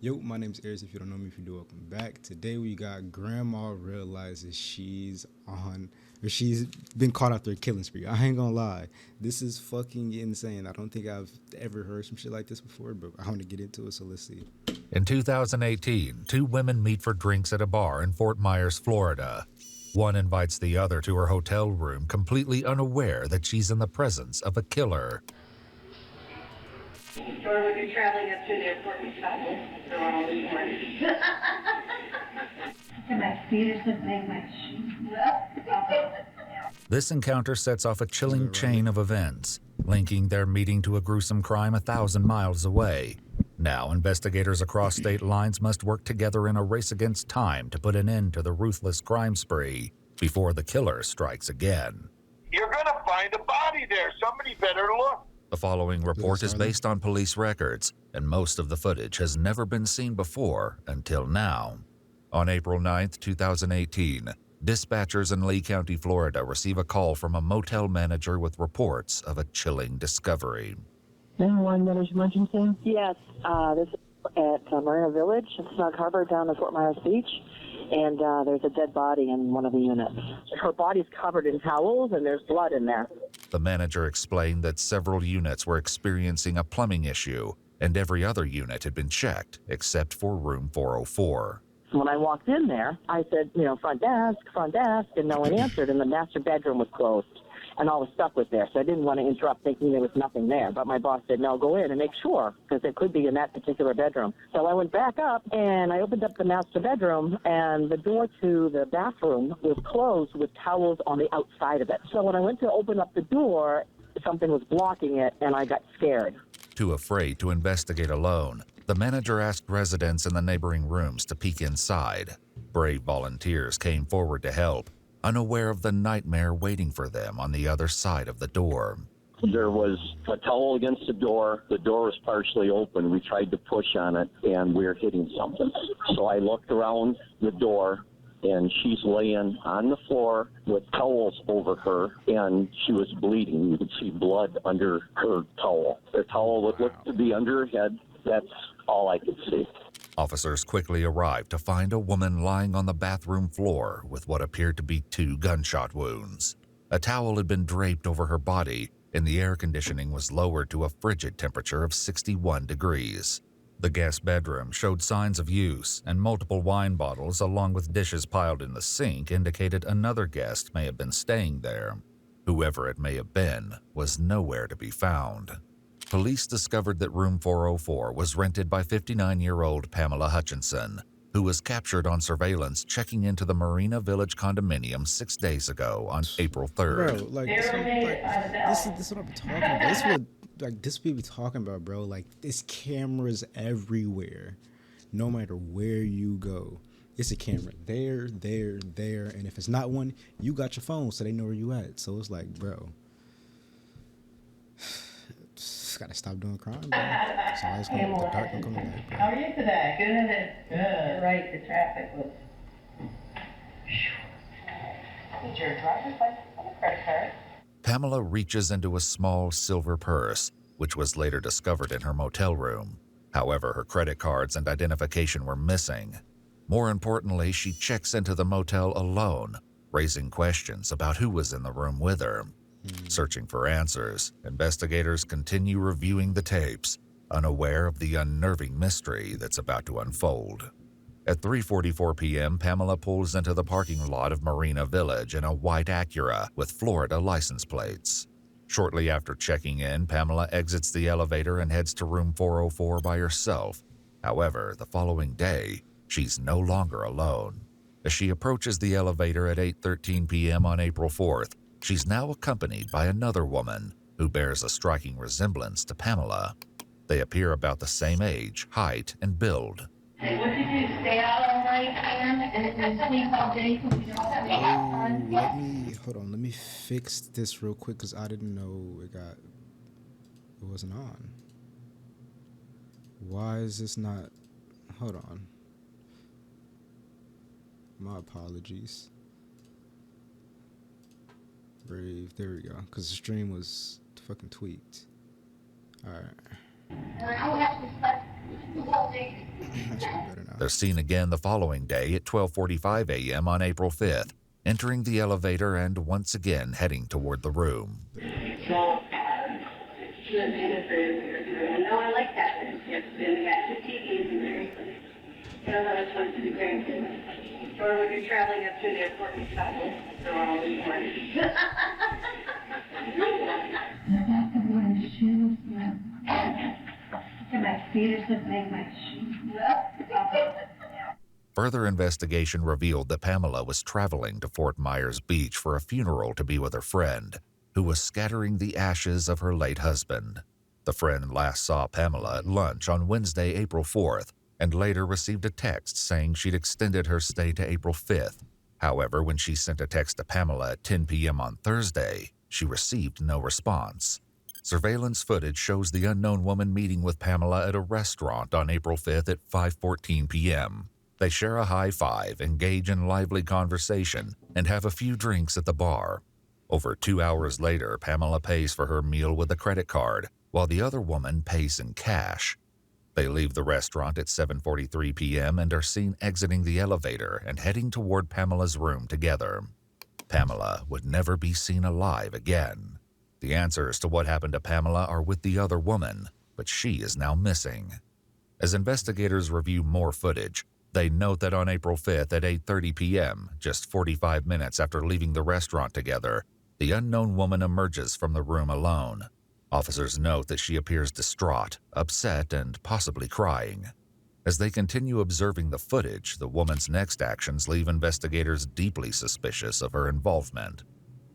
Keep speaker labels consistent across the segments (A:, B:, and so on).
A: Yo, my name's Aries. If you don't know me, if you do, welcome back. Today we got Grandma realizes she's been caught after a killing spree. I ain't gonna lie, this is fucking insane. I don't think I've ever heard some shit like this before, but I want to get into it, so let's see.
B: In 2018, two women meet for drinks at a bar in Fort Myers, Florida. One invites the other to her hotel room, completely unaware that she's in the presence of a killer.
C: Or when you're traveling up to the airport with travel, they're all this morning. And my feet are slipping my shoes.
B: This encounter sets off a chilling chain of events, linking their meeting to a gruesome crime 1,000 miles away. Now, investigators across state lines must work together in a race against time to put an end to the ruthless crime spree before the killer strikes again.
D: You're gonna find a body there. Somebody better look.
B: The following report is based on police records, and most of the footage has never been seen before until now. On April 9, 2018, dispatchers in Lee County, Florida receive a call from a motel manager with reports of a chilling discovery.
E: 911 Village Emergency?
F: Yes, this is at Marina Village, Snug Harbor down at Fort Myers Beach, and there's a dead body in one of the units. Her body's covered in towels and there's blood in there.
B: The manager explained that several units were experiencing a plumbing issue, and every other unit had been checked except for room 404.
F: When I walked in there, I said, front desk, and no one answered, and the master bedroom was closed, and all the stuff was there, so I didn't want to interrupt thinking there was nothing there. But my boss said, no, go in and make sure, because it could be in that particular bedroom. So I went back up, and I opened up the master bedroom, and the door to the bathroom was closed with towels on the outside of it. So when I went to open up the door, something was blocking it, and I got scared.
B: Too afraid to investigate alone, the manager asked residents in the neighboring rooms to peek inside. Brave volunteers came forward to help, unaware of the nightmare waiting for them on the other side of the door.
E: There was a towel against the door. The door was partially open. We tried to push on it, and we were hitting something. So I looked around the door, and she's laying on the floor with towels over her, and she was bleeding. You could see blood under her towel. The towel would look to be under her head. That's all I could see.
B: Officers quickly arrived to find a woman lying on the bathroom floor with what appeared to be 2 gunshot wounds. A towel had been draped over her body, and the air conditioning was lowered to a frigid temperature of 61 degrees. The guest bedroom showed signs of use, and multiple wine bottles along with dishes piled in the sink indicated another guest may have been staying there. Whoever it may have been was nowhere to be found. Police discovered that room 404 was rented by 59-year-old Pamela Hutchinson, who was captured on surveillance checking into the Marina Village condominium 6 days ago on April 3rd.
A: Bro, this is what I'm talking about. This what we be talking about, bro. Like, there's cameras everywhere. No matter where you go, it's a camera there, and if it's not one, you got your phone, so they know where you at. So it's like, bro, just gotta stop doing crime, bro. So I just the dark don't come to light, bro.
C: How are you today? Good. You're right, the traffic was... Did your driver's license on a credit card?
B: Pamela reaches into a small silver purse, which was later discovered in her motel room. However, her credit cards and identification were missing. More importantly, she checks into the motel alone, raising questions about who was in the room with her. Searching for answers, investigators continue reviewing the tapes, unaware of the unnerving mystery that's about to unfold. At 3:44 p.m., Pamela pulls into the parking lot of Marina Village in a white Acura with Florida license plates. Shortly after checking in, Pamela exits the elevator and heads to room 404 by herself. However, the following day, she's no longer alone. As she approaches the elevator at 8:13 p.m. on April 4th, she's now accompanied by another woman who bears a striking resemblance to Pamela. They appear about the same age, height, and build.
C: Hey, what did you do? Stay out all night and sleep all day because you don't have any fun?
A: Let me fix this real quick because I didn't know it wasn't on. Why is this not? Hold on. My apologies. Brave, there we go. Because the stream was fucking tweaked. Alright.
C: And I will have to start the whole day.
A: I should be better now.
B: They're seen again the following day at 12:45 a.m. on April 5th, entering the elevator and once again heading toward the room.
C: No, I like that. It's been got 2 TVs in there. That's what's the grandkids. Or when you're traveling up to the airport and stuff, they're all in one. My feet are slipping in my shoes.
B: Further investigation revealed that Pamela was traveling to Fort Myers Beach for a funeral to be with her friend, who was scattering the ashes of her late husband. The friend last saw Pamela at lunch on Wednesday, April 4th, and later received a text saying she'd extended her stay to April 5th. However, when she sent a text to Pamela at 10 p.m. on Thursday, she received no response. Surveillance footage shows the unknown woman meeting with Pamela at a restaurant on April 5th at 5:14 p.m. They share a high five, engage in lively conversation, and have a few drinks at the bar. Over 2 hours later, Pamela pays for her meal with a credit card, while the other woman pays in cash. They leave the restaurant at 7:43 p.m. and are seen exiting the elevator and heading toward Pamela's room together. Pamela would never be seen alive again. The answers to what happened to Pamela are with the other woman, but she is now missing. As investigators review more footage, they note that on April 5th at 8:30 p.m., just 45 minutes after leaving the restaurant together, the unknown woman emerges from the room alone. Officers note that she appears distraught, upset, and possibly crying. As they continue observing the footage, the woman's next actions leave investigators deeply suspicious of her involvement.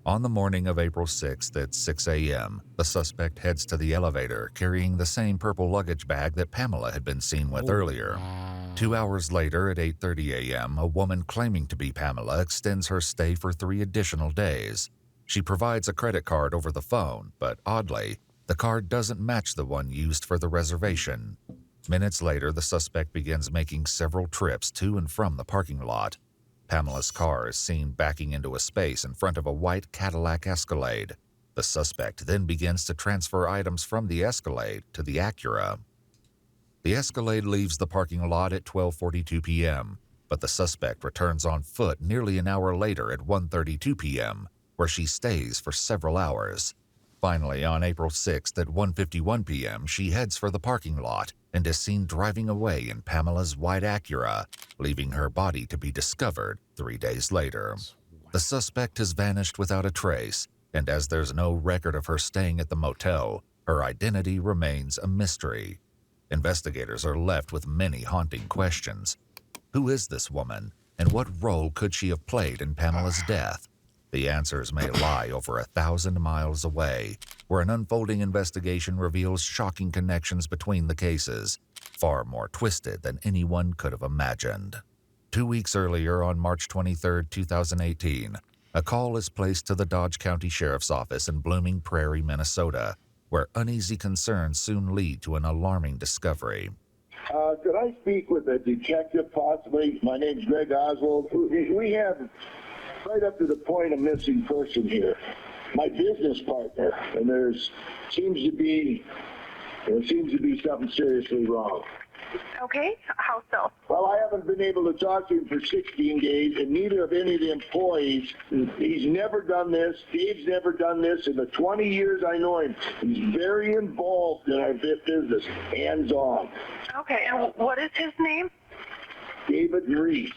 B: On the morning of April 6th at 6 a.m., the suspect heads to the elevator carrying the same purple luggage bag that Pamela had been seen with earlier. 2 hours later at 8:30 a.m., a woman claiming to be Pamela extends her stay for 3 additional days. She provides a credit card over the phone, but oddly, the card doesn't match the one used for the reservation. Minutes later, the suspect begins making several trips to and from the parking lot. Pamela's car is seen backing into a space in front of a white Cadillac Escalade. The suspect then begins to transfer items from the Escalade to the Acura. The Escalade leaves the parking lot at 12:42 p.m., but the suspect returns on foot nearly an hour later at 1:32 p.m., where she stays for several hours. Finally, on April 6th at 1:51 p.m., she heads for the parking lot and is seen driving away in Pamela's white Acura, leaving her body to be discovered 3 days later. The suspect has vanished without a trace, and as there's no record of her staying at the motel, her identity remains a mystery. Investigators are left with many haunting questions. Who is this woman, and what role could she have played in Pamela's death? The answers may lie over 1,000 miles away, where an unfolding investigation reveals shocking connections between the cases, far more twisted than anyone could have imagined. 2 weeks earlier, on March 23, 2018, a call is placed to the Dodge County Sheriff's Office in Blooming Prairie, Minnesota, where uneasy concerns soon lead to an alarming discovery.
G: Could I speak with a detective, possibly? My name's Greg Oswald. We have right up to the point of missing person here. My business partner, and there seems to be something seriously wrong.
H: Okay, how so?
G: Well, I haven't been able to talk to him for 16 days, and neither of any of the employees. He's never done this. Dave's never done this. In the 20 years I know him, he's very involved in our business, hands-on.
H: Okay, and what is his name?
G: David Reese.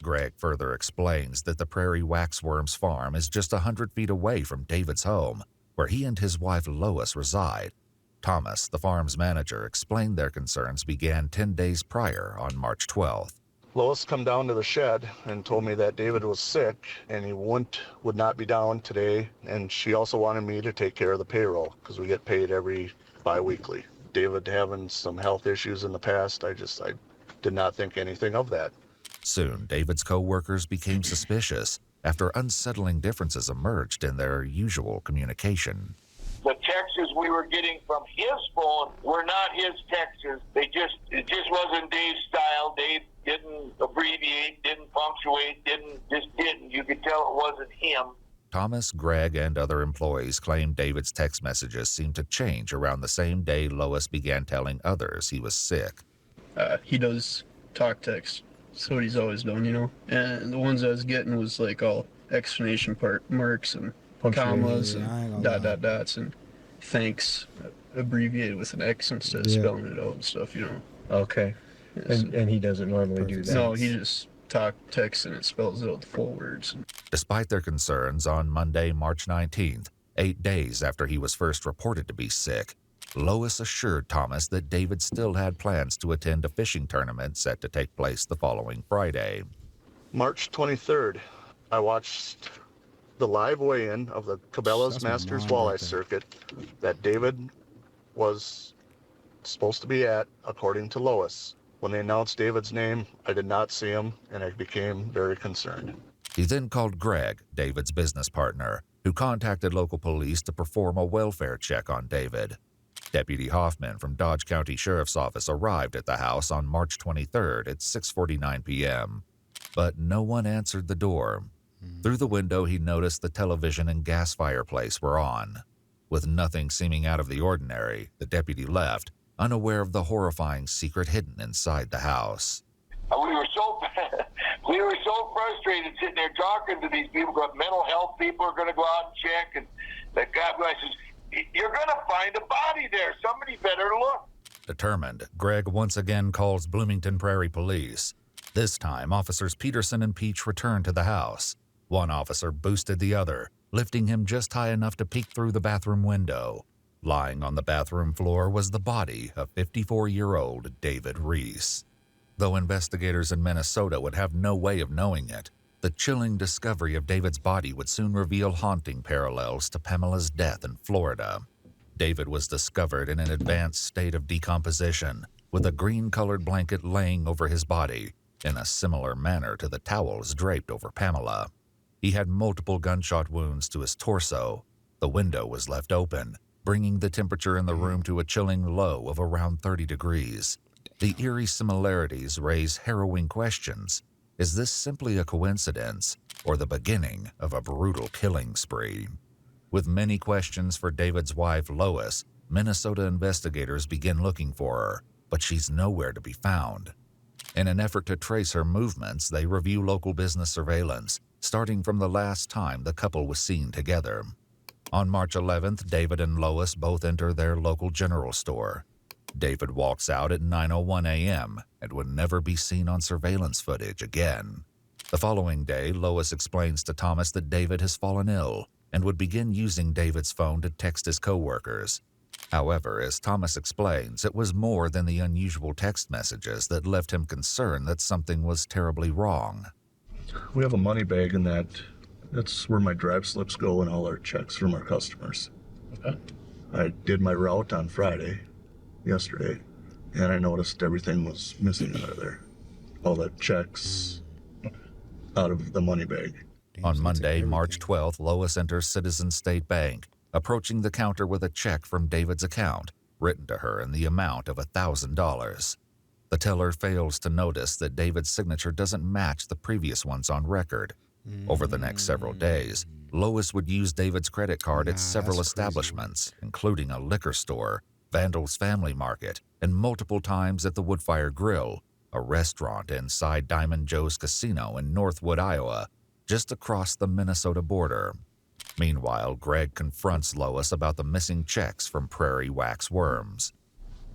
B: Greg further explains that the Prairie Waxworms farm is just 100 feet away from David's home, where he and his wife Lois reside. Thomas, the farm's manager, explained their concerns began 10 days prior on March 12th.
I: Lois come down to the shed and told me that David was sick and he would not be down today, and she also wanted me to take care of the payroll because we get paid every bi-weekly. David having some health issues in the past, I did not think anything of that.
B: Soon, David's co-workers became suspicious after unsettling differences emerged in their usual communication.
D: The texts we were getting from his phone were not his texts. It just wasn't Dave's style. Dave didn't abbreviate, didn't punctuate, didn't. You could tell it wasn't him.
B: Thomas, Greg, and other employees claimed David's text messages seemed to change around the same day Lois began telling others he was sick.
J: He does talk text. That's what he's always done, you know. And the ones I was getting was like all exclamation marks and commas and dots and thanks abbreviated with an X instead of spelling it out and stuff, you know.
K: Okay. And he doesn't normally do that?
J: No, he just talk text and it spells out the full words.
B: Despite their concerns, on Monday, March 19th, 8 days after he was first reported to be sick, Lois assured Thomas that David still had plans to attend a fishing tournament set to take place the following Friday.
I: March 23rd, I watched the live weigh-in of the Cabela's Masters Walleye Circuit that David was supposed to be at, according to Lois. When they announced David's name, I did not see him, and I became very concerned.
B: He then called Greg, David's business partner, who contacted local police to perform a welfare check on David. Deputy Hoffman from Dodge County Sheriff's Office arrived at the house on March 23rd at 6:49 p.m., but no one answered the door. Through the window, he noticed the television and gas fireplace were on. With nothing seeming out of the ordinary, the deputy left, unaware of the horrifying secret hidden inside the house.
D: We were so frustrated sitting there talking to these people. Mental health people are going to go out and check, and that guy says, "You're going to find a body there. Somebody better look."
B: Determined, Greg once again calls Bloomington Prairie Police. This time, officers Peterson and Peach returned to the house. One officer boosted the other, lifting him just high enough to peek through the bathroom window. Lying on the bathroom floor was the body of 54-year-old David Reese. Though investigators in Minnesota would have no way of knowing it, the chilling discovery of David's body would soon reveal haunting parallels to Pamela's death in Florida. David was discovered in an advanced state of decomposition, with a green-colored blanket laying over his body, in a similar manner to the towels draped over Pamela. He had multiple gunshot wounds to his torso. The window was left open, bringing the temperature in the room to a chilling low of around 30 degrees. The eerie similarities raise harrowing questions. Is this simply a coincidence, or the beginning of a brutal killing spree? With many questions for David's wife, Lois, Minnesota investigators begin looking for her, but she's nowhere to be found. In an effort to trace her movements, they review local business surveillance, starting from the last time the couple was seen together. On March 11th, David and Lois both enter their local general store. David walks out at 9:01 a.m. and would never be seen on surveillance footage again. The following day, Lois explains to Thomas that David has fallen ill and would begin using David's phone to text his coworkers. However, as Thomas explains, it was more than the unusual text messages that left him concerned that something was terribly wrong.
I: We have a money bag, and that's where my drive slips go and all our checks from our customers. Okay. I did my route on Friday, yesterday, and I noticed everything was missing out of there. All the checks out of the money bag.
B: On Monday, March 12th, Lois enters Citizens State Bank, approaching the counter with a check from David's account, written to her in the amount of $1,000. The teller fails to notice that David's signature doesn't match the previous ones on record. Over the next several days, Lois would use David's credit card at several establishments, including a liquor store, Vandal's Family Market, and multiple times at the Woodfire Grill, a restaurant inside Diamond Joe's Casino in Northwood, Iowa, just across the Minnesota border. Meanwhile, Greg confronts Lois about the missing checks from Prairie Wax Worms.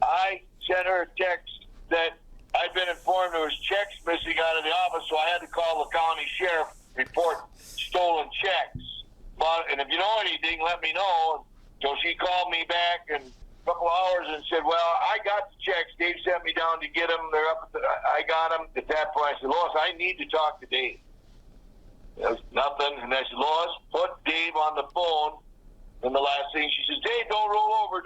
D: I sent her a text that I'd been informed there was checks missing out of the office, so I had to call the county sheriff, report stolen checks. And if you know anything, let me know. So she called me back in a couple hours and said, "Well, I got the checks. Dave sent me down to get them. They're up. I got them." At that point, I said, "Lois, I need to talk to Dave." There was nothing. And I said, "Lois, put Dave on the phone." And the last thing she says, "Dave, don't roll over,"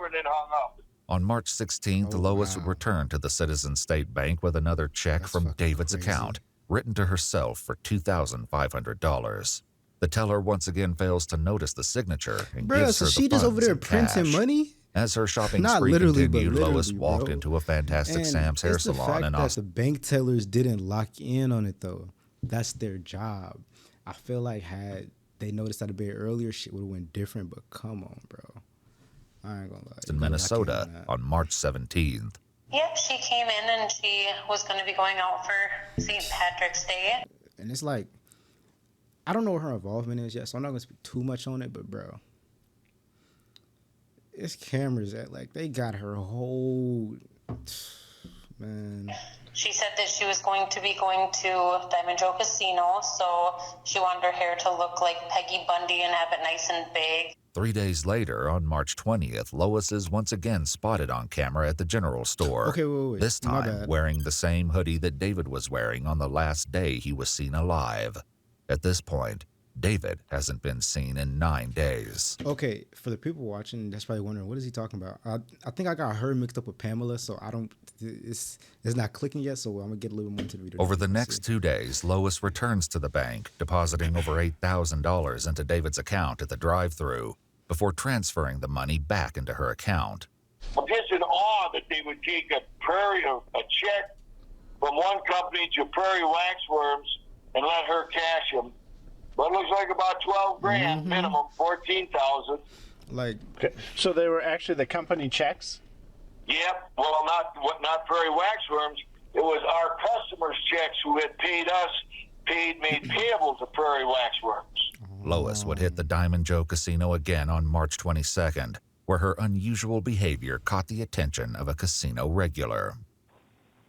D: and then hung up.
B: On March 16th, Lois would return to the Citizens State Bank with another check from David's account, written to herself for $2,500. The teller once again fails to notice the signature and gives her the
A: she just over there
B: funds in
A: printing
B: cash.
A: money?
B: As her shopping
A: Not
B: spree
A: literally, but
B: continued,
A: literally,
B: Lois walked
A: bro.
B: into a Fantastic Sam's hair salon and
A: that the bank tellers didn't lock in on it though. That's their job. I feel like had they noticed that a bit earlier, shit would have went different. But come on, bro. I ain't gonna lie.
B: in Minnesota on March 17th.
L: Yep, she came in and she was going to be going out for St. Patrick's Day.
A: And it's like, I don't know what her involvement is yet, so I'm not going to speak too much on it, but bro, it's cameras that, like, they got her whole, man.
L: She said that she was going to be going to Diamond Joe Casino, so she wanted her hair to look like Peggy Bundy and have it nice and big.
B: 3 days later, on March 20th, Lois is once again spotted on camera at the general store.
A: Okay, wait.
B: This time wearing the same hoodie that David was wearing on the last day he was seen alive. At this point, David hasn't been seen in 9 days.
A: Okay, for the people watching, that's probably wondering, what is he talking about? I think I got her mixed up with Pamela, so it's not clicking yet, so I'm going to get a little more into the video.
B: Over the next 2 days, Lois returns to the bank, depositing over $8,000 into David's account at the drive-thru before transferring the money back into her account.
D: I'm just in awe that they would take a check from one company to Prairie Waxworms and let her cash them. But it looks like about 12 grand minimum, 14,000.
A: Like,
M: okay. So they were actually the company checks?
D: Yep. Well, not Prairie Waxworms. It was our customers' checks who had made payable to Prairie Waxworms.
B: Lois would hit the Diamond Joe Casino again on March 22nd, where her unusual behavior caught the attention of a casino regular.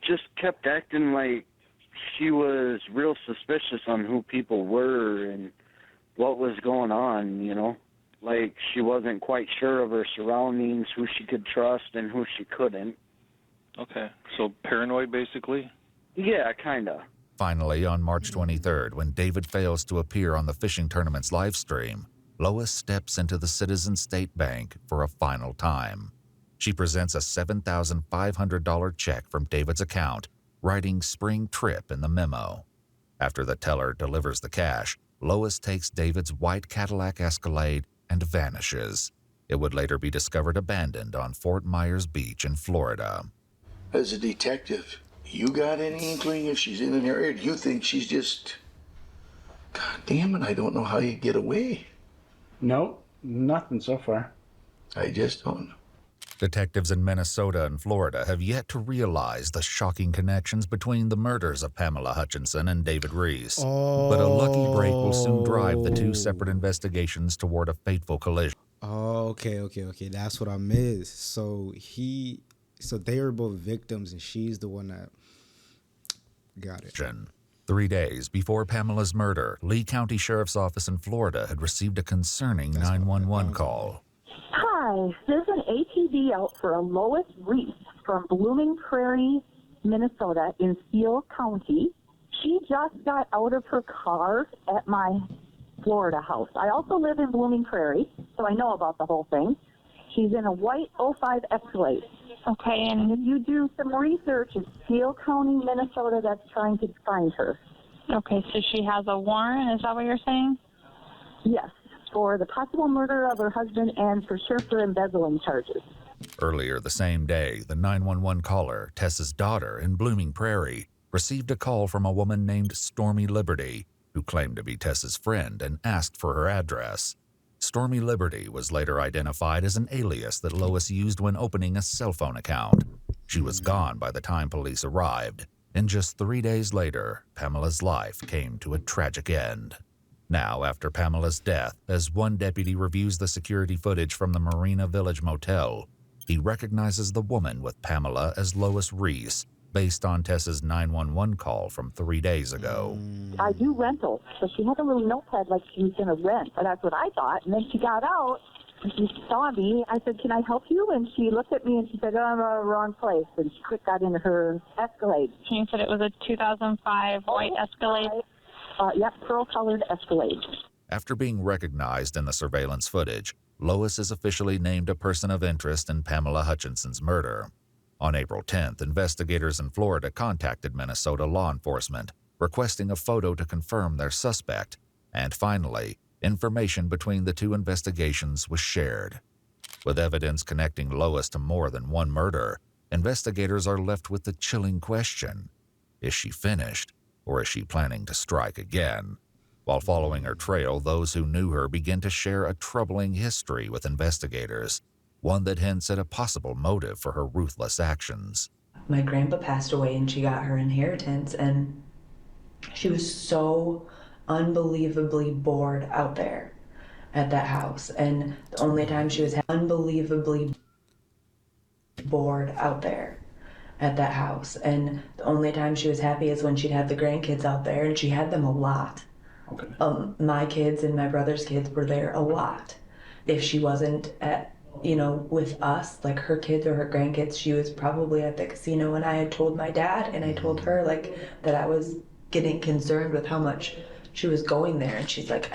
N: Just kept acting like she was real suspicious on who people were and what was going on, you know? Like she wasn't quite sure of her surroundings, who she could trust and who she couldn't.
O: Okay, so paranoid basically?
N: Yeah, kind of.
B: Finally, on March 23rd, when David fails to appear on the fishing tournament's live stream, Lois steps into the Citizen State Bank for a final time. She presents a $7,500 check from David's account, writing Spring Trip in the memo. After the teller delivers the cash, Lois takes David's white Cadillac Escalade and vanishes. It would later be discovered abandoned on Fort Myers Beach in Florida.
G: As a detective, you got any inkling if she's in an area? Do you think she's just... God damn it, I don't know how you get away.
M: No, nothing so far.
G: I just don't know.
B: Detectives in Minnesota and Florida have yet to realize the shocking connections between the murders of Pamela Hutchinson and David Reese. But a lucky break will soon drive the two separate investigations toward a fateful collision.
A: Okay. That's what I missed. So they were both victims, and she's the one that got it.
B: 3 days before Pamela's murder, Lee County Sheriff's Office in Florida had received a concerning 911 call.
P: Hi, there's an ATV out for a Lois Reese from Blooming Prairie, Minnesota in Steele County. She just got out of her car at my Florida house. I also live in Blooming Prairie, so I know about the whole thing. She's in a white 05 Escalade. Okay, and if you do some research, it's Steele County, Minnesota, that's trying to find her.
H: Okay, so she has a warrant, is that what you're saying?
P: Yes, for the possible murder of her husband and for sure for embezzling charges.
B: Earlier the same day, the 911 caller, Tessa's daughter in Blooming Prairie, received a call from a woman named Stormy Liberty, who claimed to be Tessa's friend and asked for her address. Stormy Liberty was later identified as an alias that Lois used when opening a cell phone account. She was gone by the time police arrived, and just 3 days later, Pamela's life came to a tragic end. Now, after Pamela's death, as one deputy reviews the security footage from the Marina Village Motel, he recognizes the woman with Pamela as Lois Reese, based on Tessa's 911 call from 3 days ago.
P: I do rentals, so she had a little notepad like she was going to rent, but that's what I thought. And then she got out, and she saw me. I said, can I help you? And she looked at me, and she said, oh, I'm in the wrong place. And she quick got in her Escalade.
H: She said it was a 2005 white Escalade?
P: Yep, pearl-colored Escalade.
B: After being recognized in the surveillance footage, Lois is officially named a person of interest in Pamela Hutchinson's murder. On April 10th, investigators in Florida contacted Minnesota law enforcement, requesting a photo to confirm their suspect. And finally, information between the two investigations was shared. With evidence connecting Lois to more than one murder, investigators are left with the chilling question: is she finished, or is she planning to strike again? While following her trail, those who knew her begin to share a troubling history with investigators, one that hints at a possible motive for her ruthless actions.
Q: My grandpa passed away and she got her inheritance, and she was so unbelievably bored out there at that house. And the only time she was unbelievably bored out there at that house. And the only time she was happy is when she'd have the grandkids out there, and she had them a lot.
M: Okay.
Q: My kids and my brother's kids were there a lot. If she wasn't at, with us, like her kids or her grandkids, she was probably at the casino. And I had told my dad, and I told her that I was getting concerned with how much she was going there. And she's like,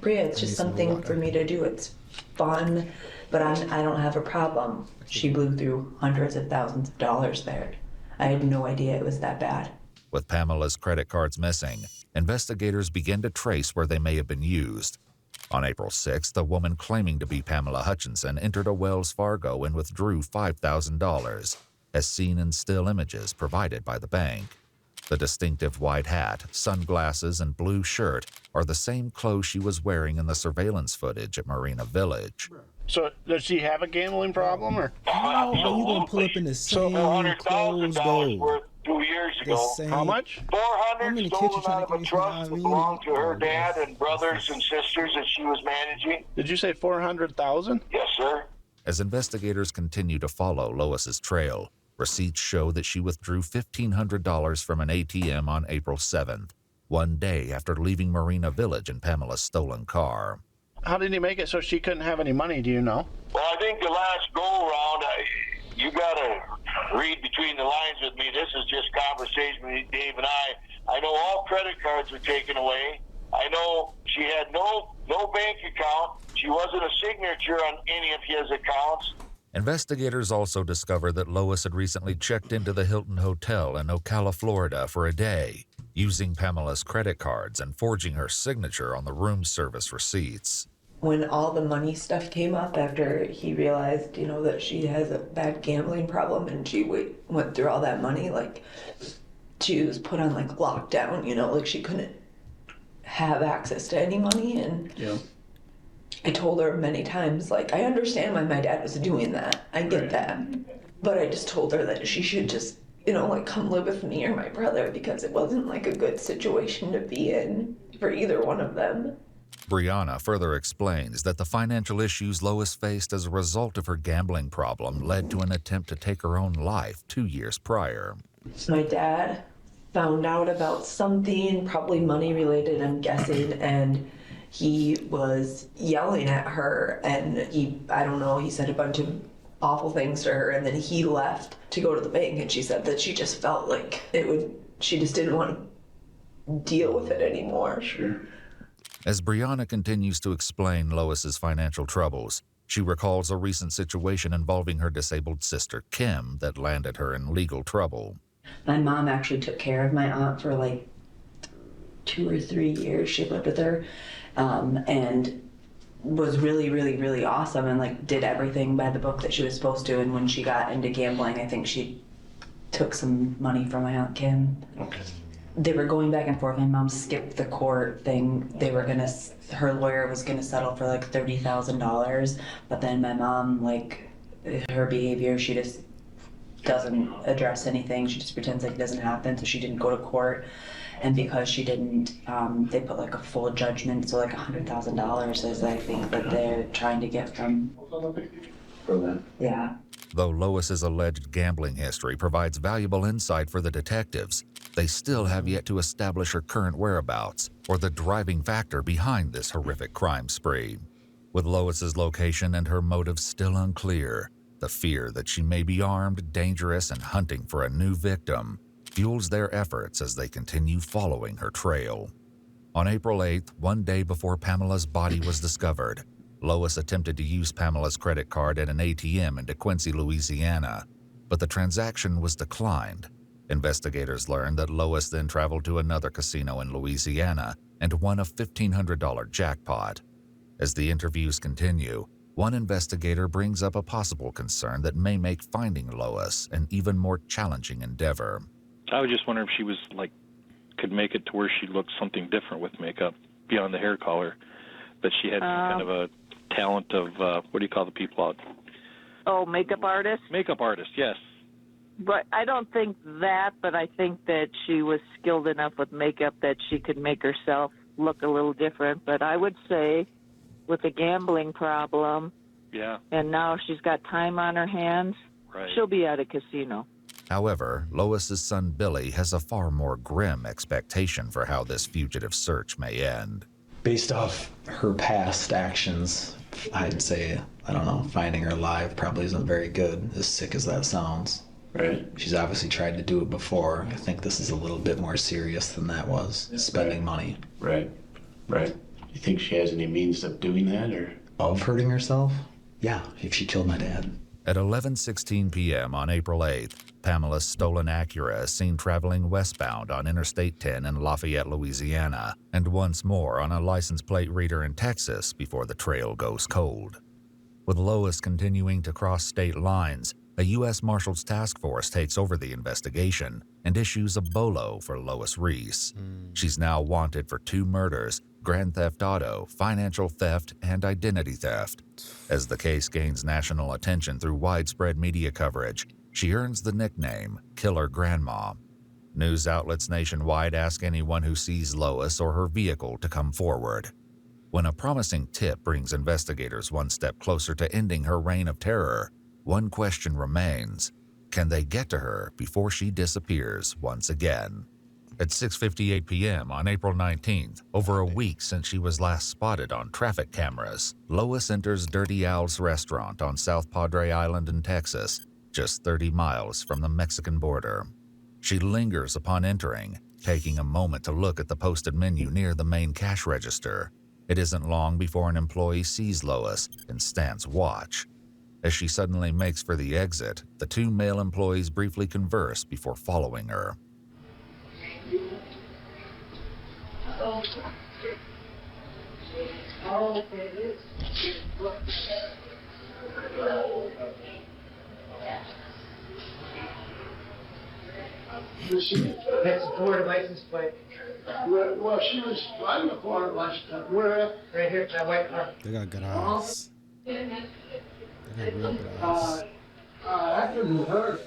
Q: Bria, it's just something for me to do. It's fun, but I don't have a problem. She blew through hundreds of thousands of dollars there. I had no idea it was that bad.
B: With Pamela's credit cards missing, investigators begin to trace where they may have been used. On April 6th, a woman claiming to be Pamela Hutchinson entered a Wells Fargo and withdrew $5,000, as seen in still images provided by the bank. The distinctive white hat, sunglasses, and blue shirt are the same clothes she was wearing in the surveillance footage at Marina Village.
M: So does she have a gambling problem, or?
A: How are you gonna pull up in the same clothes though?
D: Worth 2 years ago.
M: How much?
D: 400 stolen out of a trust that belonged to her dad and brothers and sisters that she was managing.
M: Did you say 400,000?
D: Yes, sir.
B: As investigators continue to follow Lois's trail, receipts show that she withdrew $1,500 from an ATM on April 7th, one day after leaving Marina Village in Pamela's stolen car.
M: How did he make it so she couldn't have any money, do you know?
D: Well, I think the last go-around, you got to read between the lines with me. This is just conversation between Dave and I. I know all credit cards were taken away. I know she had no bank account. She wasn't a signature on any of his accounts.
B: Investigators also discovered that Lois had recently checked into the Hilton Hotel in Ocala, Florida for a day, using Pamela's credit cards and forging her signature on the room service receipts.
Q: When all the money stuff came up after he realized, that she has a bad gambling problem, and she went through all that money, she was put on lockdown, she couldn't have access to any money. And
M: yeah.
Q: I told her many times, I understand why my dad was doing that. I get that. But I just told her that she should just, come live with me or my brother, because it wasn't a good situation to be in for either one of them.
B: Brianna further explains that the financial issues Lois faced as a result of her gambling problem led to an attempt to take her own life 2 years prior.
Q: My dad found out about something, probably money related, I'm guessing, and he was yelling at her, and he said a bunch of awful things to her, and then he left to go to the bank, and she said that she just felt like she just didn't want to deal with it anymore.
M: Sure.
B: As Brianna continues to explain Lois's financial troubles, she recalls a recent situation involving her disabled sister, Kim, that landed her in legal trouble.
Q: My mom actually took care of my aunt for 2 or 3 years. She lived with her, and was really, really, really awesome, and did everything by the book that she was supposed to. And when she got into gambling, I think she took some money from my aunt Kim.
M: Okay.
Q: They were going back and forth. My mom skipped the court thing. Her lawyer was gonna settle for $30,000, but then my mom, her behavior, she just doesn't address anything. She just pretends like it doesn't happen, so she didn't go to court. And because she didn't, they put a full judgment, so $100,000 is, I think, that they're trying to get from. Yeah.
B: Though Lois's alleged gambling history provides valuable insight for the detectives, they still have yet to establish her current whereabouts or the driving factor behind this horrific crime spree. With Lois's location and her motives still unclear, the fear that she may be armed, dangerous, and hunting for a new victim fuels their efforts as they continue following her trail. On April 8th, one day before Pamela's body was discovered, Lois attempted to use Pamela's credit card at an ATM in DeQuincy, Louisiana, but the transaction was declined. Investigators learned that Lois then traveled to another casino in Louisiana and won a $1,500 jackpot. As the interviews continue, one investigator brings up a possible concern that may make finding Lois an even more challenging endeavor.
O: I was just wondering if she was could make it to where she looked something different with makeup beyond the hair color, but she had some kind of a talent of what do you call the people out?
R: Oh, makeup artist?
O: Makeup artist, yes.
R: But I don't think that, but I think that she was skilled enough with makeup that she could make herself look a little different. But I would say with a gambling problem,
O: Yeah.
R: and now she's got time on her hands,
O: Right.
R: she'll be at a casino.
B: However, Lois's son Billy has a far more grim expectation for how this fugitive search may end.
S: Based off her past actions, I'd say, I don't know, finding her alive probably isn't very good, as sick as that sounds.
T: Right.
S: She's obviously tried to do it before. I think this is a little bit more serious than that was, spending money.
T: Right. Right. You think she has any means of doing that, or?
S: Of hurting herself? Yeah, if she killed my dad.
B: At 11:16 p.m. on April 8th, Pamela's stolen Acura is seen traveling westbound on Interstate 10 in Lafayette, Louisiana, and once more on a license plate reader in Texas before the trail goes cold. With Lois continuing to cross state lines, a U.S. Marshals task force takes over the investigation and issues a BOLO for Lois Reese. She's now wanted for 2 murders, grand theft auto, financial theft, and identity theft. As the case gains national attention through widespread media coverage, she earns the nickname Killer Grandma. News outlets nationwide ask anyone who sees Lois or her vehicle to come forward. When a promising tip brings investigators one step closer to ending her reign of terror, one question remains: can they get to her before she disappears once again? At 6:58 p.m. on April 19th, over a week since she was last spotted on traffic cameras, Lois enters Dirty Al's restaurant on South Padre Island in Texas, just 30 miles from the Mexican border. She lingers upon entering, taking a moment to look at the posted menu near the main cash register. It isn't long before an employee sees Lois and stands watch. As she suddenly makes for the exit, the 2 male employees briefly converse before following her.
U: That's the Florida license plate. Well, she was driving a Florida license plate. Where? Right here, that white car.
A: They got good eyes. They got real good eyes.
U: I couldn't hurt.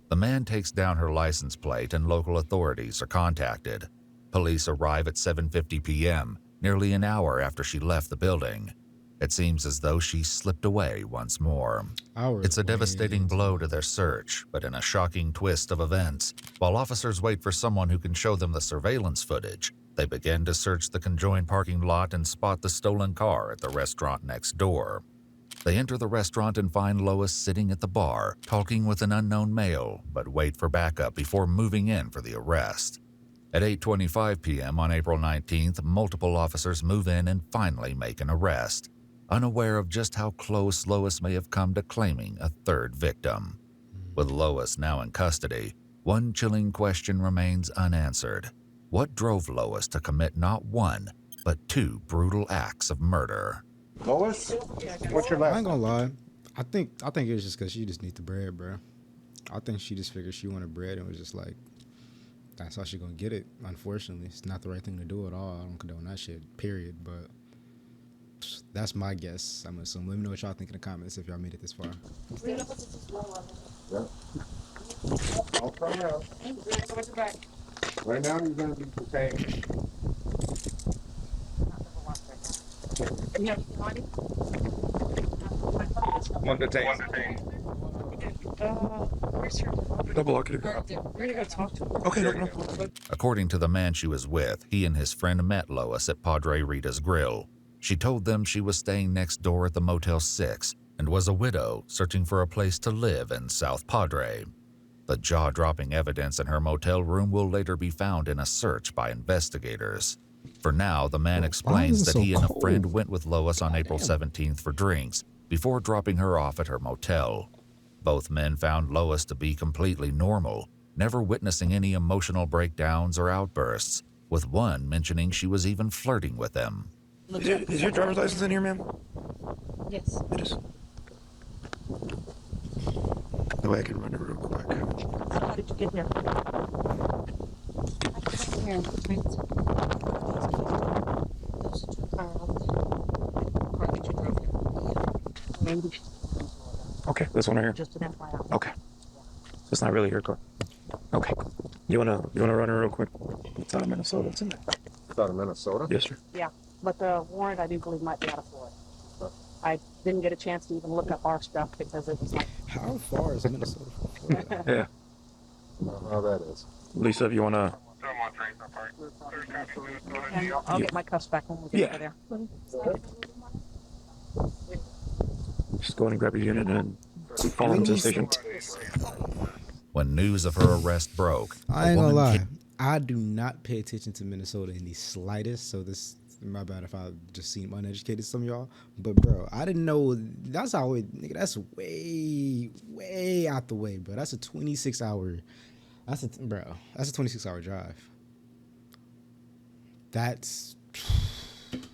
B: The man takes down her license plate and local authorities are contacted. Police arrive at 7:50 p.m., nearly an hour after she left the building. It seems as though she slipped away once more. It's a devastating blow to their search, but in a shocking twist of events, while officers wait for someone who can show them the surveillance footage, they begin to search the conjoined parking lot and spot the stolen car at the restaurant next door. They enter the restaurant and find Lois sitting at the bar, talking with an unknown male, but wait for backup before moving in for the arrest. At 8:25 p.m. on April 19th, multiple officers move in and finally make an arrest, unaware of just how close Lois may have come to claiming a third victim. With Lois now in custody, one chilling question remains unanswered. What drove Lois to commit not 1, but 2 brutal acts of murder?
M: Lois? What's your last?
A: I ain't gonna lie. I think it was just because she just need the bread, bro. I think she just figured she wanted bread and was just like, that's how she gonna get it. Unfortunately, it's not the right thing to do at all. I don't condone that shit, period. But that's my guess. I'm assuming. Let me know what y'all think in the comments if y'all made it this far.
M: I'll come out. Right now, you're gonna be prepared. One detain. Double lock it. We're gonna go talk to him. Okay, no.
B: According to the man she was with, he and his friend met Lois at Padre Rita's Grill. She told them she was staying next door at the Motel 6 and was a widow searching for a place to live in South Padre. The jaw-dropping evidence in her motel room will later be found in a search by investigators. For now, the man explains that he and a friend went with Lois on April 17th for drinks before dropping her off at her motel. Both men found Lois to be completely normal, never witnessing any emotional breakdowns or outbursts, with one mentioning she was even flirting with him.
U: Is your driver's license in here, ma'am?
V: Yes.
U: It is. That way I can run it real quick.
V: How did you get here? Here, those are 2 cars. Car that you drove here.
U: Okay, this one right here.
V: Just an FYI.
U: Okay.
K: It's not really her car. Okay. You wanna run her real quick? It's out of Minnesota. It's in there.
M: It's out of Minnesota?
K: Yes, sir.
V: Yeah, but the warrant I do believe might be out of Florida. I didn't get a chance to even look up our stuff because it was like.
A: How far is Minnesota from Florida?
K: Yeah.
M: I don't know how that is.
K: Lisa, if you wanna.
V: And I'll get my cuffs back when we get over there.
K: Just go in and grab your unit and follow them to the station.
B: When news of her arrest broke,
A: I ain't gonna lie. I do not pay attention to Minnesota in the slightest. So this, my bad if I just seem uneducated, some of y'all. But bro, I didn't know that's how it. Nigga, that's way out the way, bro. That's a 26-hour. That's a 26-hour drive. That's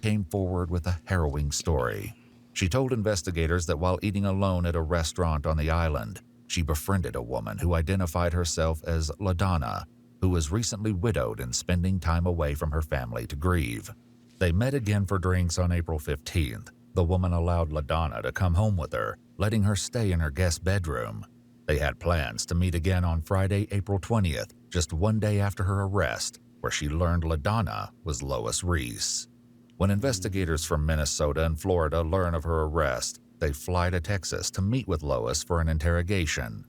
B: came forward with a harrowing story. She told investigators that while eating alone at a restaurant on the island, she befriended a woman who identified herself as LaDonna, who was recently widowed and spending time away from her family to grieve. They met again for drinks on April 15th. The woman allowed LaDonna to come home with her, letting her stay in her guest bedroom. They had plans to meet again on Friday, April 20th, just one day after her arrest, where she learned LaDonna was Lois Reese. When investigators from Minnesota and Florida learn of her arrest, they fly to Texas to meet with Lois for an interrogation.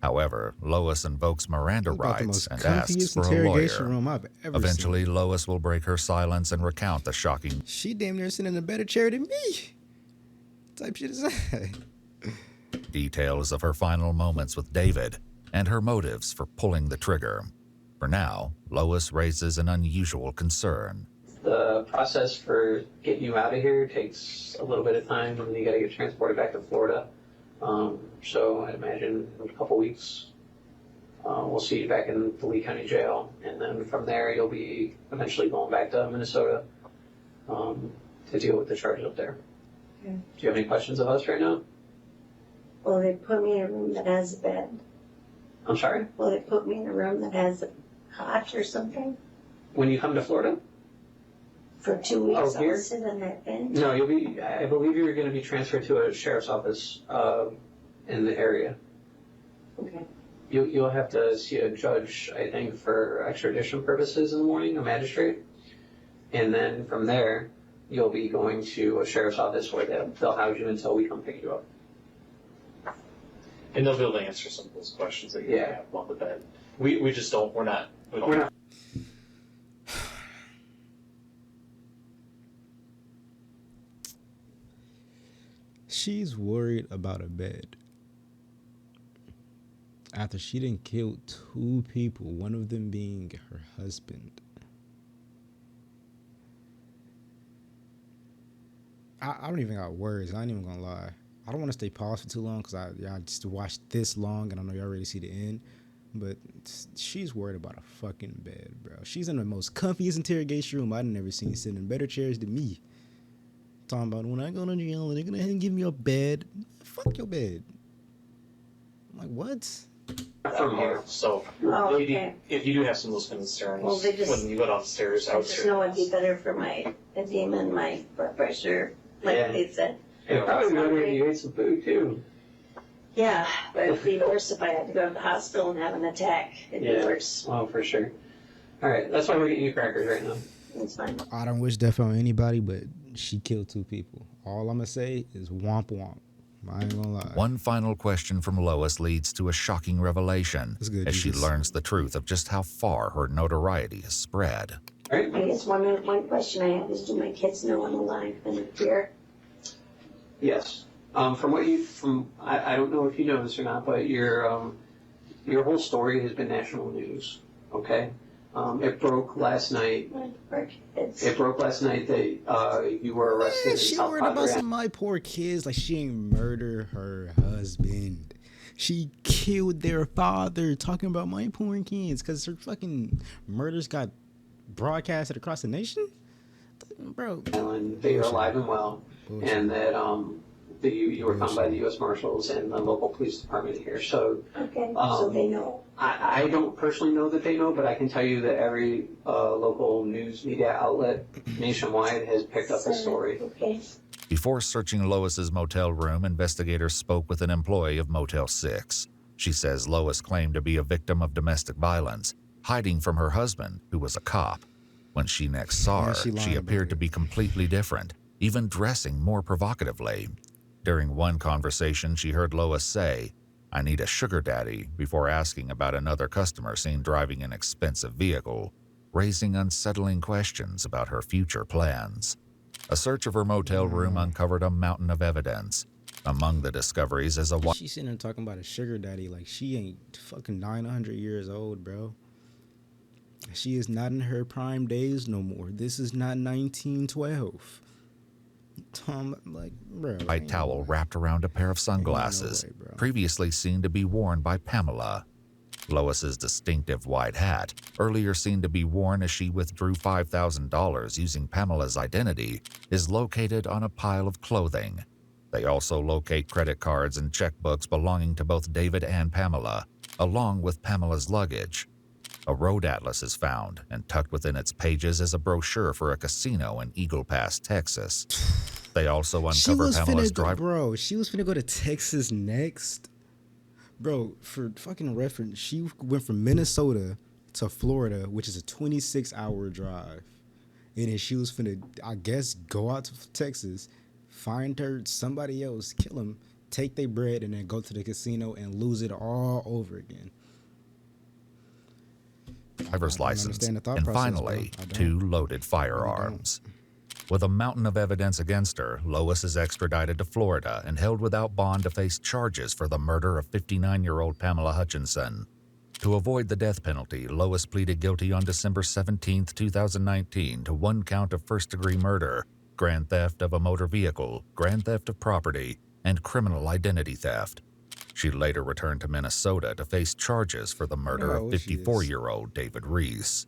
B: However, Lois invokes Miranda rights and asks for a lawyer.
A: Room I've ever
B: Eventually, Lois will break her silence and recount the shocking.
A: She damn near sitting in a better chair than me. What type shit is that?
B: Details of her final moments with David and her motives for pulling the trigger. For now, Lois raises an unusual concern.
E: The process for getting you out of here takes a little bit of time, and you got to get transported back to Florida. So I'd imagine in a couple weeks, we'll see you back in the Lee County Jail, and then from there you'll be eventually going back to Minnesota to deal with the charges up there.
F: Okay.
E: Do you have any questions of us right now?
F: Well, they put me in a room that has a bed.
E: I'm sorry?
F: Well, they put me in a room that has a cot or something.
E: When you come to Florida?
F: For 2 weeks,
E: Oh, here?
F: I'll sit on that bench.
E: No, I believe you're going to be transferred to a sheriff's office in the area.
F: Okay.
E: You'll have to see a judge, I think, for extradition purposes in the morning, a magistrate. And then from there, you'll be going to a sheriff's office where they'll house you until we come pick you up.
W: And they'll be able to answer some of those questions that you have on the bed. We just don't, we're not.
A: She's worried about a bed. After she done killed 2 people, one of them being her husband. I don't even got words. I ain't even gonna lie. I don't want to stay paused for too long because I just watched this long and I know y'all already see the end. But she's worried about a fucking bed, bro. She's in the most comfiest interrogation room I've never seen, sitting in better chairs than me. Talking about when I go to jail, they're gonna give me a bed. Fuck your bed. I'm like, what?
W: From here, so
F: Oh, okay.
W: if you do have some of those concerns,
F: Well, they just-
W: when you go downstairs,
F: I just know it'd be better for my edema and my blood pressure, like
E: Yeah.
F: they said.
E: It'd probably be better if you ate some food too.
F: Yeah, but it'd be worse if I had to go to the hospital and have an attack. It'd be worse.
E: Oh, for sure. All right, that's why we're getting you crackers right now.
F: It's fine.
A: I don't wish death on anybody, but she killed 2 people. All I'm gonna say is womp womp. I ain't gonna lie.
B: One final question from Lois leads to a shocking revelation as she learns the truth of just how far her notoriety has spread.
F: I guess one question I have is, do my kids know I'm alive and here?
E: Yes. I don't know if you know this or not, but your whole story has been national news. Okay. It broke last night. It broke last night that you were arrested.
A: She
E: in South
A: worried about
E: Padre.
A: some of my poor kids. Like she ain't murder her husband. She killed their father. Talking about my poor kids because her fucking murders got broadcasted across the nation. Bro,
E: And they are alive and well, and that you were found by the U.S. Marshals and the local police department here. So,
F: Okay, so they know.
E: I don't personally know that they know, but I can tell you that every local news media outlet nationwide has picked up the story.
F: Okay.
B: Before searching Lois's motel room, investigators spoke with an employee of Motel 6. She says Lois claimed to be a victim of domestic violence, hiding from her husband, who was a cop. When she next saw her, she appeared to be completely different, even dressing more provocatively. During one conversation, she heard Lois say, "I need a sugar daddy," before asking about another customer seen driving an expensive vehicle, raising unsettling questions about her future plans. A search of her motel room uncovered a mountain of evidence. Among the discoveries is a
A: She's sitting there talking about a sugar daddy like she ain't fucking 900 years old, bro. She is not in her prime days no more. This is not 1912. Tom, like, bro.
B: white towel wrapped around a pair of sunglasses, previously seen to be worn by Pamela. Lois's distinctive white hat, earlier seen to be worn as she withdrew $5,000 using Pamela's identity, is located on a pile of clothing. They also locate credit cards and checkbooks belonging to both David and Pamela, along with Pamela's luggage. A road atlas is found, and tucked within its pages is a brochure for a casino in Eagle Pass, Texas. They also uncover Pamela's driver.
A: Bro, she was finna go to Texas next. Bro, for fucking reference, she went from Minnesota to Florida, which is a 26-hour drive. And then she was finna, I guess, go out to Texas, find her somebody else, kill him, take their bread, and then go to the casino and lose it all over again.
B: Driver's license, and finally, 2 loaded firearms. With a mountain of evidence against her, Lois is extradited to Florida and held without bond to face charges for the murder of 59-year-old Pamela Hutchinson. To avoid the death penalty, Lois pleaded guilty on December 17, 2019 to 1 count of first-degree murder, grand theft of a motor vehicle, grand theft of property, and criminal identity theft. She later returned to Minnesota to face charges for the murder of 54-year-old David Reese.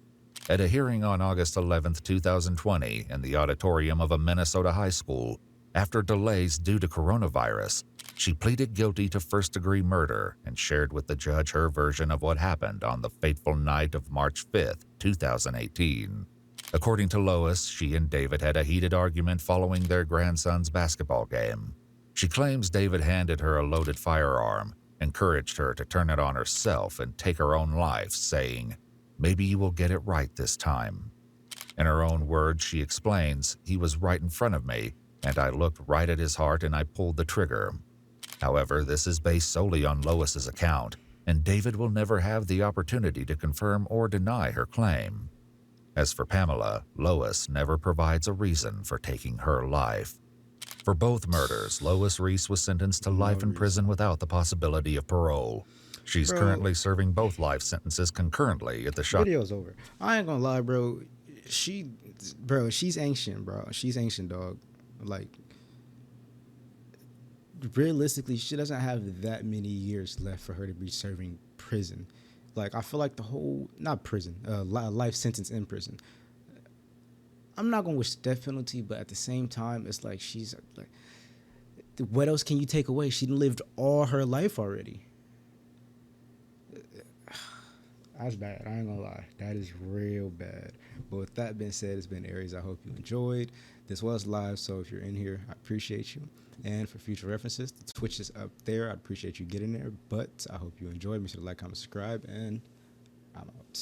B: At a hearing on August 11, 2020, in the auditorium of a Minnesota high school, after delays due to coronavirus, she pleaded guilty to first-degree murder and shared with the judge her version of what happened on the fateful night of March 5, 2018. According to Lois, she and David had a heated argument following their grandson's basketball game. She claims David handed her a loaded firearm, encouraged her to turn it on herself and take her own life, saying, "Maybe you will get it right this time." In her own words, she explains, "He was right in front of me, and I looked right at his heart and I pulled the trigger." However, this is based solely on Lois's account, and David will never have the opportunity to confirm or deny her claim. As for Pamela, Lois never provides a reason for taking her life. For both murders, Lois Reese was sentenced to life in prison without the possibility of parole. She's currently serving both life sentences concurrently at the shop.
A: Video's over. I ain't gonna lie, bro. She's ancient, bro. She's ancient, dog. Like, realistically, she doesn't have that many years left for her to be serving prison. Like, I feel like the whole, not prison, life sentence in prison. I'm not gonna wish the death penalty, but at the same time, it's like she's like, what else can you take away? She lived all her life already. That's bad. I ain't gonna lie. That is real bad. But with that being said, it's been Aries. I hope you enjoyed. This was live, so if you're in here, I appreciate you. And for future references, the Twitch is up there. I'd appreciate you getting there. But I hope you enjoyed. Make sure to like, comment, subscribe, and I'm out.